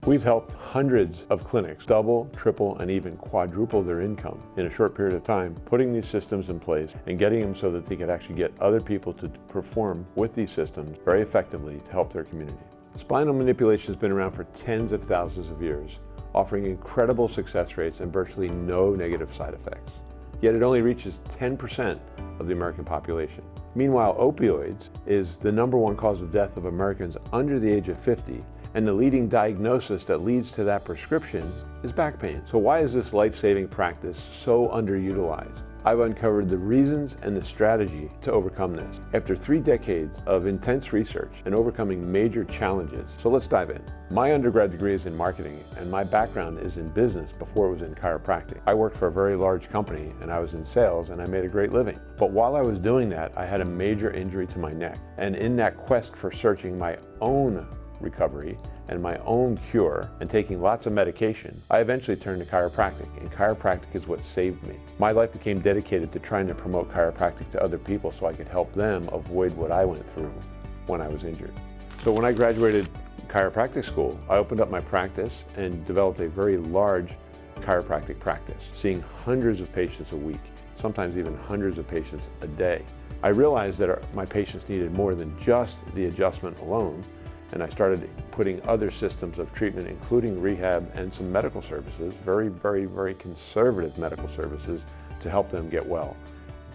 We've helped hundreds of clinics double, triple, and even quadruple their income in a short period of time, putting these systems in place and getting them so that they could actually get other people to perform with these systems very effectively to help their community. Spinal manipulation has been around for tens of thousands of years, offering incredible success rates and virtually no negative side effects. Yet it only reaches 10% of the American population. Meanwhile, opioids is the #1 cause of death of Americans under the age of 50, and the leading diagnosis that leads to that prescription is back pain. So why is this life-saving practice so underutilized? I've uncovered the reasons and the strategy to overcome this after 3 decades of intense research and overcoming major challenges. So let's dive in. My undergrad degree is in marketing, and my background is in business before it was in chiropractic. I worked for a very large company, and I was in sales, and I made a great living. But while I was doing that, I had a major injury to my neck. And in that quest for searching my own recovery and my own cure and taking lots of medication, I eventually turned to chiropractic, and chiropractic is what saved me. My life became dedicated to trying to promote chiropractic to other people so I could help them avoid what I went through when I was injured. So when I graduated chiropractic school, I opened up my practice and developed a very large chiropractic practice, seeing hundreds of patients a week, sometimes even hundreds of patients a day. I realized that my patients needed more than just the adjustment alone, and I started putting other systems of treatment, including rehab and some medical services, very conservative medical services, to help them get well.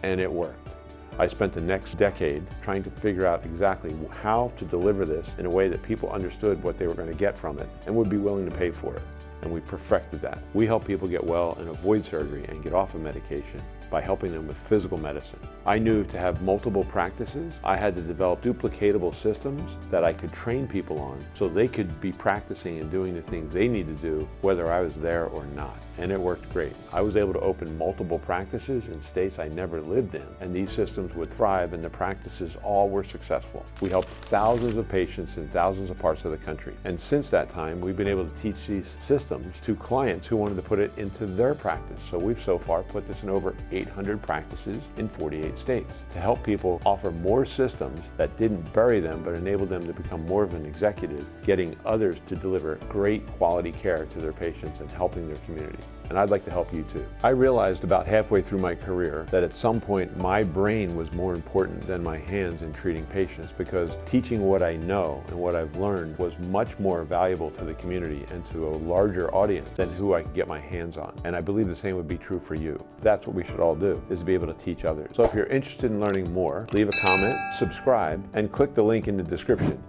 And it worked. I spent the next decade trying to figure out exactly how to deliver this in a way that people understood what they were going to get from it and would be willing to pay for it. And we perfected that. We help people get well and avoid surgery and get off of medication by helping them with physical medicine. I knew to have multiple practices, I had to develop duplicatable systems that I could train people on so they could be practicing and doing the things they need to do whether I was there or not. And it worked great. I was able to open multiple practices in states I never lived in, and these systems would thrive, and the practices all were successful. We helped thousands of patients in thousands of parts of the country. And since that time, we've been able to teach these systems to clients who wanted to put it into their practice. So we've so far put this in over 800 practices in 48 states to help people offer more systems that didn't bury them, but enabled them to become more of an executive, getting others to deliver great quality care to their patients and helping their community. And I'd like to help you too. I realized about halfway through my career that at some point my brain was more important than my hands in treating patients, because teaching what I know and what I've learned was much more valuable to the community and to a larger audience than who I could get my hands on. And I believe the same would be true for you. That's what we should all do, is be able to teach others. So if you're interested in learning more, leave a comment, subscribe, and click the link in the description.